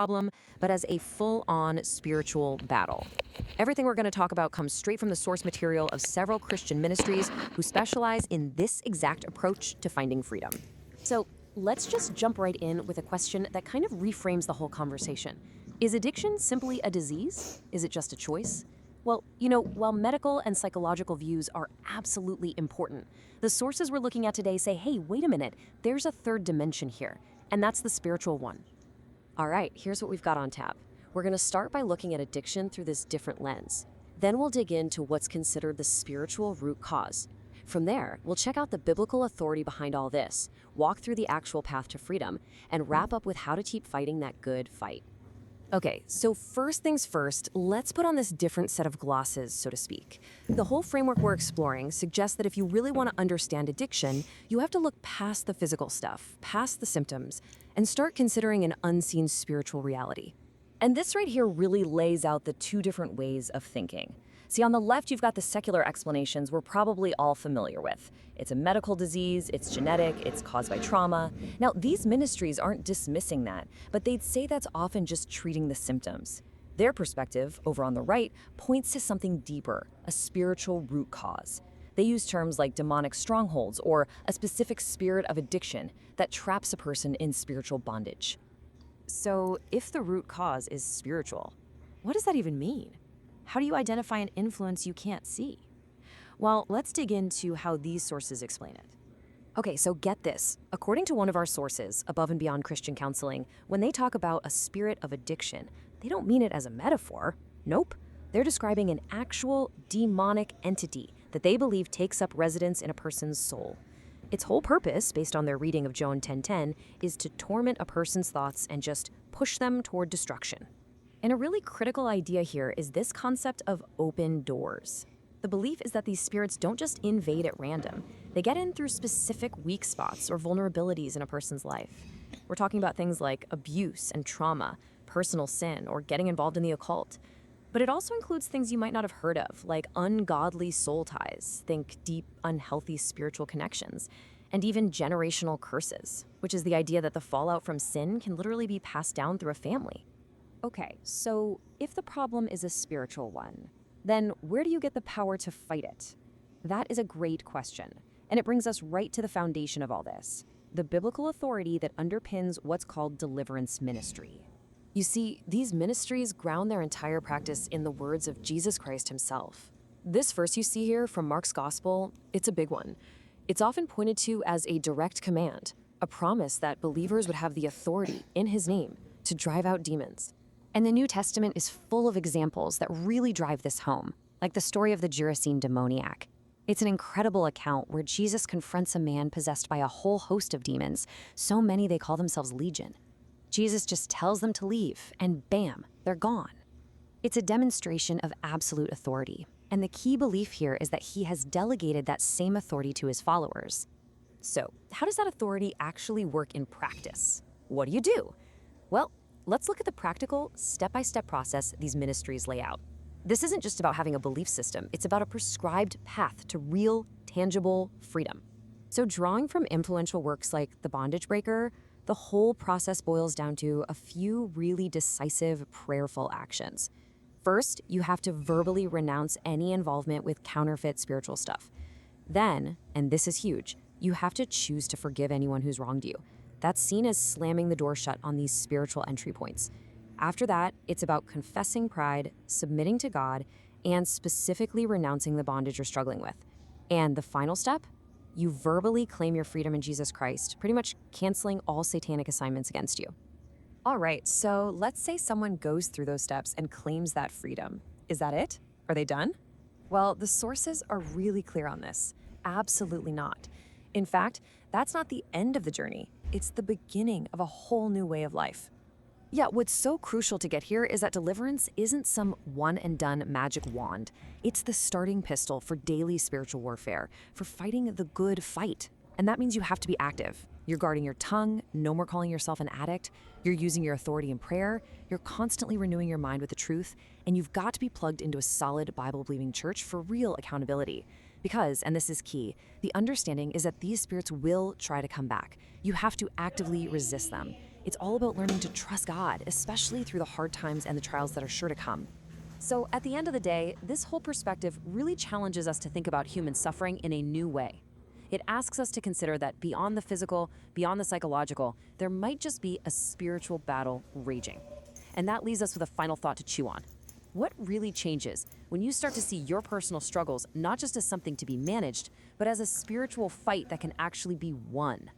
problem, but as a full-on spiritual battle. Everything we're going to talk about comes straight from the source material of several Christian ministries who specialize in this exact approach to finding freedom. So let's just jump right in with a question that kind of reframes the whole conversation. Is addiction simply a disease? Is it just a choice? Well, while medical and psychological views are absolutely important, the sources we're looking at today say, hey, wait a minute, there's a third dimension here, and that's the spiritual one. All right, here's what we've got on tap. We're going to start by looking at addiction through this different lens. Then we'll dig into what's considered the spiritual root cause. From there, we'll check out the biblical authority behind all this, walk through the actual path to freedom, and wrap up with how to keep fighting that good fight. Okay, so first things first, let's put on this different set of glosses, so to speak. The whole framework we're exploring suggests that if you really want to understand addiction, you have to look past the physical stuff, past the symptoms, and start considering an unseen spiritual reality. And this right here really lays out the two different ways of thinking. See, on the left, you've got the secular explanations we're probably all familiar with. It's a medical disease, it's genetic, it's caused by trauma. Now, these ministries aren't dismissing that, but they'd say that's often just treating the symptoms. Their perspective, over on the right, points to something deeper, a spiritual root cause. They use terms like demonic strongholds or a specific spirit of addiction that traps a person in spiritual bondage. So, if the root cause is spiritual, what does that even mean? How do you identify an influence you can't see? Well, let's dig into how these sources explain it. Okay, so get this. According to one of our sources, Above and Beyond Christian Counseling, when they talk about a spirit of addiction, they don't mean it as a metaphor. Nope. They're describing an actual demonic entity that they believe takes up residence in a person's soul. Its whole purpose, based on their reading of John 10:10, is to torment a person's thoughts and just push them toward destruction. And a really critical idea here is this concept of open doors. The belief is that these spirits don't just invade at random. They get in through specific weak spots or vulnerabilities in a person's life. We're talking about things like abuse and trauma, personal sin, or getting involved in the occult. But it also includes things you might not have heard of, like ungodly soul ties, think deep, unhealthy spiritual connections, and even generational curses, which is the idea that the fallout from sin can literally be passed down through a family. Okay, so if the problem is a spiritual one, then where do you get the power to fight it? That is a great question, and it brings us right to the foundation of all this, the biblical authority that underpins what's called deliverance ministry. You see, these ministries ground their entire practice in the words of Jesus Christ himself. This verse you see here from Mark's Gospel, it's a big one. It's often pointed to as a direct command, a promise that believers would have the authority in his name to drive out demons. And the New Testament is full of examples that really drive this home, like the story of the Gerasene demoniac. It's an incredible account where Jesus confronts a man possessed by a whole host of demons, so many they call themselves Legion. Jesus just tells them to leave, and bam, they're gone. It's a demonstration of absolute authority, and the key belief here is that he has delegated that same authority to his followers. So, how does that authority actually work in practice? What do you do? Well, let's look at the practical, step-by-step process these ministries lay out. This isn't just about having a belief system, it's about a prescribed path to real, tangible freedom. So drawing from influential works like The Bondage Breaker, the whole process boils down to a few really decisive, prayerful actions. First, you have to verbally renounce any involvement with counterfeit spiritual stuff. Then, and this is huge, you have to choose to forgive anyone who's wronged you. That's seen as slamming the door shut on these spiritual entry points. After that, it's about confessing pride, submitting to God, and specifically renouncing the bondage you're struggling with. And the final step? You verbally claim your freedom in Jesus Christ, pretty much canceling all satanic assignments against you. All right, so let's say someone goes through those steps and claims that freedom. Is that it? Are they done? Well, the sources are really clear on this. Absolutely not. In fact, that's not the end of the journey. It's the beginning of a whole new way of life. Yeah, what's so crucial to get here is that deliverance isn't some one-and-done magic wand. It's the starting pistol for daily spiritual warfare, for fighting the good fight. And that means you have to be active. You're guarding your tongue, no more calling yourself an addict. You're using your authority in prayer. You're constantly renewing your mind with the truth. And you've got to be plugged into a solid Bible-believing church for real accountability. Because, and this is key, the understanding is that these spirits will try to come back. You have to actively resist them. It's all about learning to trust God, especially through the hard times and the trials that are sure to come. So, at the end of the day, this whole perspective really challenges us to think about human suffering in a new way. It asks us to consider that beyond the physical, beyond the psychological, there might just be a spiritual battle raging. And that leaves us with a final thought to chew on. What really changes when you start to see your personal struggles not just as something to be managed, but as a spiritual fight that can actually be won?